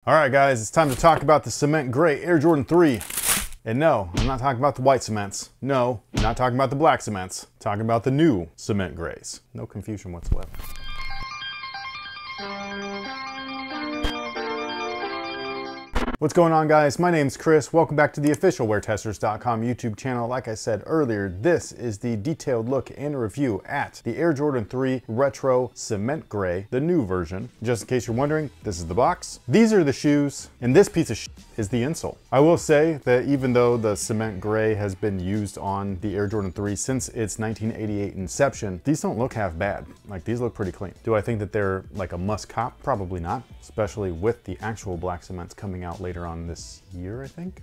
All right, guys, it's time to talk about the cement gray Air Jordan 3. And no, I'm not talking about the white cements. No, I'm not talking about the black cements. I'm talking about the new cement grays. No confusion whatsoever. What's going on, guys? My name's Chris. Welcome back to the official WearTesters.com YouTube channel. Like I said earlier, this is the detailed look and review at the Air Jordan 3 Retro Cement Gray, the new version. Just in case you're wondering, this is the box. These are the shoes, and this piece of shit is the insole. I will say that even though the cement gray has been used on the Air Jordan 3 since its 1988 inception, these don't look half bad. Like, these look pretty clean. Do I think that they're like a must cop? Probably not, especially with the actual black cements coming out later on this year, I think.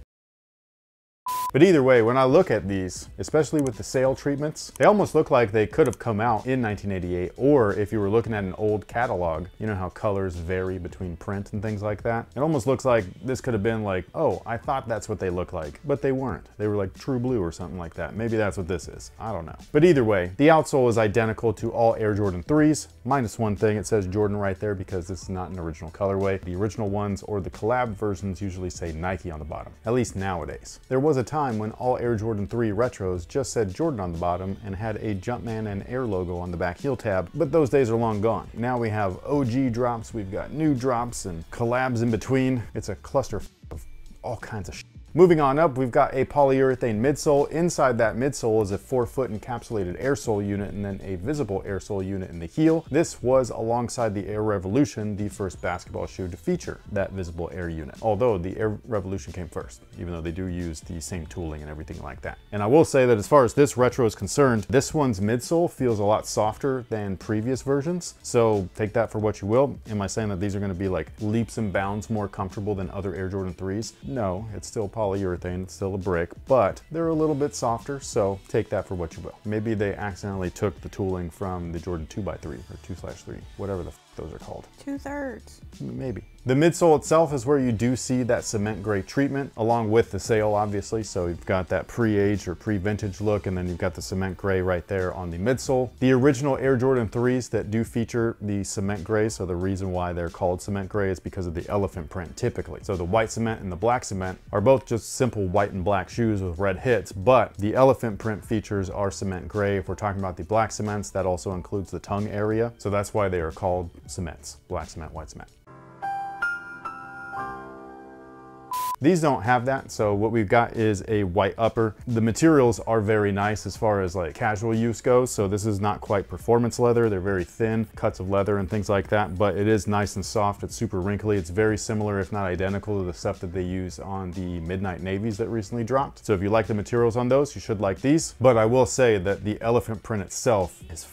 But either way, when I look at these, especially with the sale treatments, they almost look like they could have come out in 1988, or if you were looking at an old catalog, you know how colors vary between print and things like that? It almost looks like this could have been like, oh, I thought that's what they look like, but they weren't. They were like true blue or something like that. Maybe that's what this is. I don't know. But either way, the outsole is identical to all Air Jordan 3s, minus one thing. It says Jordan right there because this is not an original colorway. The original ones or the collab versions usually say Nike on the bottom, at least nowadays. There was a time when all Air Jordan 3 retros just said Jordan on the bottom and had a Jumpman and Air logo on the back heel tab, but those days are long gone. Now we have OG drops, we've got new drops and collabs in between. It's a cluster of all kinds of shit. Moving on up, we've got a polyurethane midsole. Inside that midsole is a 4-foot encapsulated air sole unit and then a visible air sole unit in the heel. This was alongside the Air Revolution, the first basketball shoe to feature that visible air unit. Although the Air Revolution came first, even though they do use the same tooling and everything like that. And I will say that as far as this retro is concerned, this one's midsole feels a lot softer than previous versions. So take that for what you will. Am I saying that these are going to be like leaps and bounds more comfortable than other Air Jordan 3s? No, it's still polyurethane, it's still a brick, but they're a little bit softer, so take that for what you will. Maybe they accidentally took the tooling from the Jordan 2x3 or 2/3, whatever the f those are called. 2/3. Maybe. The midsole itself is where you do see that cement gray treatment, along with the sale, obviously. So you've got that pre-age or pre-vintage look, and then you've got the cement gray right there on the midsole. The original Air Jordan 3s that do feature the cement gray, so the reason why they're called cement gray is because of the elephant print typically. So the white cement and the black cement are both just simple white and black shoes with red hits, but the elephant print features are cement gray. If we're talking about the black cements, that also includes the tongue area. So that's why they are called cements, black cement, white cement. These don't have that, so what we've got is a white upper. The materials are very nice as far as like casual use goes, so this is not quite performance leather. They're very thin cuts of leather and things like that, but it is nice and soft. It's super wrinkly. It's very similar, if not identical, to the stuff that they use on the Midnight Navies that recently dropped. So if you like the materials on those, you should like these. But I will say that the elephant print itself is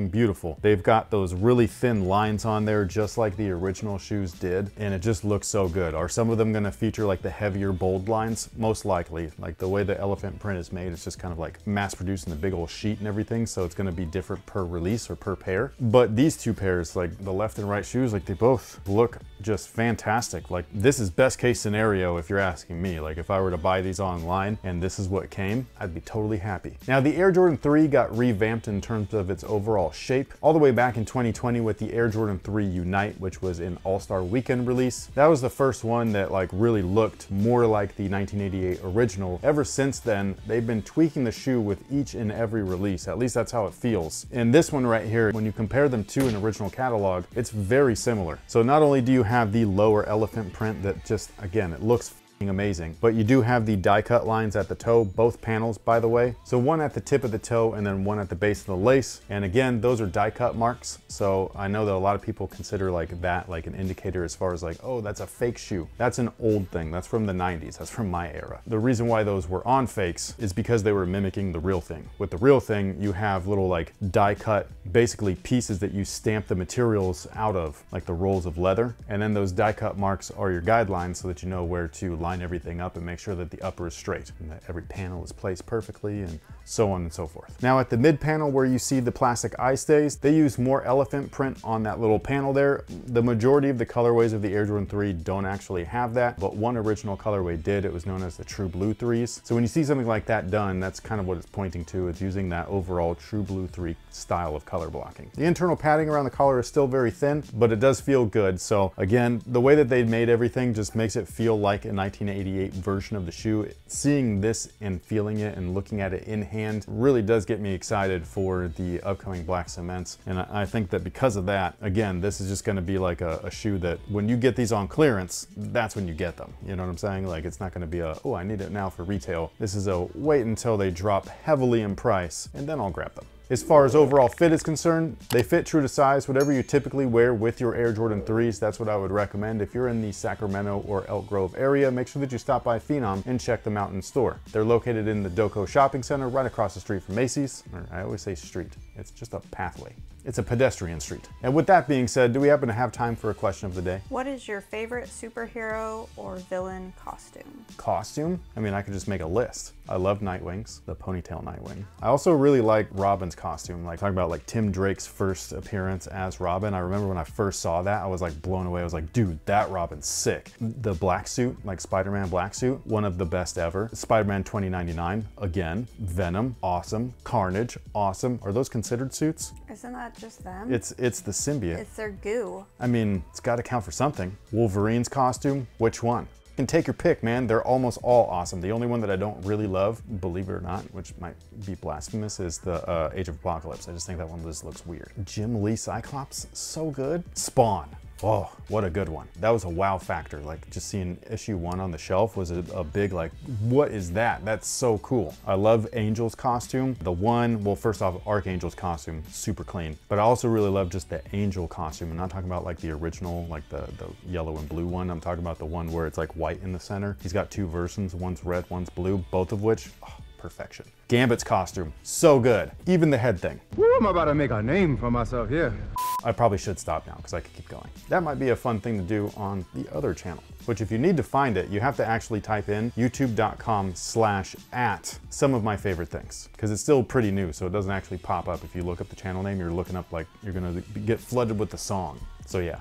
beautiful. They've got those really thin lines on there just like the original shoes did, and it just looks so good. Are some of them going to feature like the heavier bold lines? Most likely. Like the way the elephant print is made, it's just kind of like mass produced in a big old sheet and everything, so it's going to be different per release or per pair. But these two pairs, like the left and right shoes, like they both look just fantastic. Like this is best case scenario if you're asking me. Like if I were to buy these online and this is what came, I'd be totally happy. Now the Air Jordan 3 got revamped in terms of its overall shape all the way back in 2020 with the Air Jordan 3 Unite, which was an All-Star Weekend release. That was the first one that like really looked more like the 1988 original. Ever since then, they've been tweaking the shoe with each and every release. At least that's how it feels. And this one right here, when you compare them to an original catalog, it's very similar. So not only do you have the lower elephant print that just, again, it looks amazing, but you do have the die cut lines at the toe, both panels by the way. So one at the tip of the toe and then one at the base of the lace. And again, those are die cut marks. So I know that a lot of people consider like that like an indicator as far as like, oh, that's a fake shoe. That's an old thing. That's from the 90s. That's from my era. The reason why those were on fakes is because they were mimicking the real thing. With the real thing, you have little like die cut, basically pieces that you stamp the materials out of, like the rolls of leather. And then those die cut marks are your guidelines so that you know where to line line everything up and make sure that the upper is straight and that every panel is placed perfectly, and so on and so forth. Now at the mid panel where you see the plastic eye stays, they use more elephant print on that little panel there. The majority of the colorways of the Air Jordan 3 don't actually have that, but one original colorway did. It was known as the True Blue 3s. So when you see something like that done, that's kind of what it's pointing to. It's using that overall True Blue 3 style of color blocking. The internal padding around the collar is still very thin, but it does feel good. So again, the way that they made everything just makes it feel like a 1988 version of the shoe. Seeing this and feeling it and looking at it in hand really does get me excited for the upcoming black cements. And I think that because of that, again, this is just going to be like a shoe that when you get these on clearance, that's when you get them. You know what I'm saying? Like, it's not going to be a, oh, I need it now for retail. This is a wait until they drop heavily in price and then I'll grab them. As far as overall fit is concerned, they fit true to size. Whatever you typically wear with your Air Jordan 3s, that's what I would recommend. If you're in the Sacramento or Elk Grove area, make sure that you stop by Phenom and check them out in store. They're located in the Doco Shopping Center, right across the street from Macy's. I always say street, it's just a pathway. It's a pedestrian street. And with that being said, do we happen to have time for a question of the day? What is your favorite superhero or villain costume? Costume? I mean, I could just make a list. I love Nightwing's, the ponytail Nightwing. I also really like Robin's costume. Like, talking about like Tim Drake's first appearance as Robin. I remember when I first saw that, I was like blown away. I was like, dude, that Robin's sick. The black suit, like Spider-Man black suit, one of the best ever. Spider-Man 2099, again. Venom, awesome. Carnage, awesome. Are those considered suits? Isn't that just them? It's the symbiote. It's their goo. I mean, it's got to count for something. Wolverine's costume, which one? You can take your pick, man. They're almost all awesome. The only one that I don't really love, believe it or not, which might be blasphemous, is the Age of Apocalypse. I just think that one just looks weird. Jim Lee Cyclops, so good. Spawn. Oh, what a good one. That was a wow factor. Like, just seeing issue 1 on the shelf was a big, like, what is that? That's so cool. I love Angel's costume. The one, well, first off, Archangel's costume, super clean. But I also really love just the Angel costume. I'm not talking about like the original, like the yellow and blue one. I'm talking about the one where it's like white in the center. He's got 2 versions, one's red, one's blue, both of which, oh, perfection. Gambit's costume, so good. Even the head thing. Woo, I'm about to make a name for myself here. I probably should stop now because I could keep going. That might be a fun thing to do on the other channel, which if you need to find it, you have to actually type in youtube.com/@ some of my favorite things, because it's still pretty new, so it doesn't actually pop up. If you look up the channel name, you're looking up like you're gonna get flooded with the song. So yeah,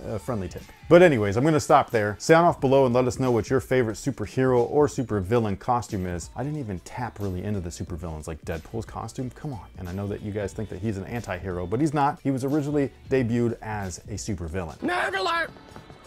a friendly tip. But anyways, I'm gonna stop there. Sound off below and let us know what your favorite superhero or supervillain costume is. I didn't even tap really into the supervillains, like Deadpool's costume, come on. And I know that you guys think that he's an anti-hero, but he's not. He was originally debuted as a supervillain. Nerd alert!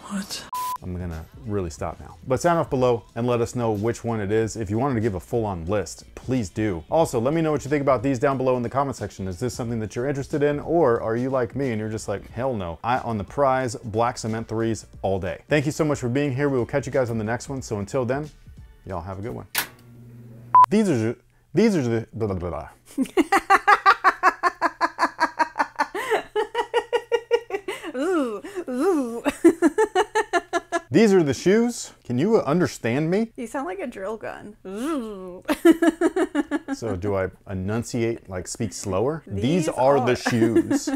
What? I'm gonna really stop now. But sound off below and let us know which one it is. If you wanted to give a full-on list, please do. Also, let me know what you think about these down below in the comment section. Is this something that you're interested in, or are you like me and you're just like, hell no. I on the prize black cement 3s all day. Thank you so much for being here. We will catch you guys on the next one. So until then, y'all have a good one. These are the blah, blah, blah, blah. Ooh, ooh. These are the shoes. Can you understand me? You sound like a drill gun. Ooh. So do I enunciate, like speak slower? These are the shoes.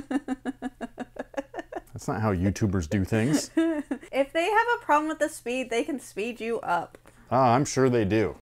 That's not how YouTubers do things. If they have a problem with the speed, they can speed you up. Ah, I'm sure they do.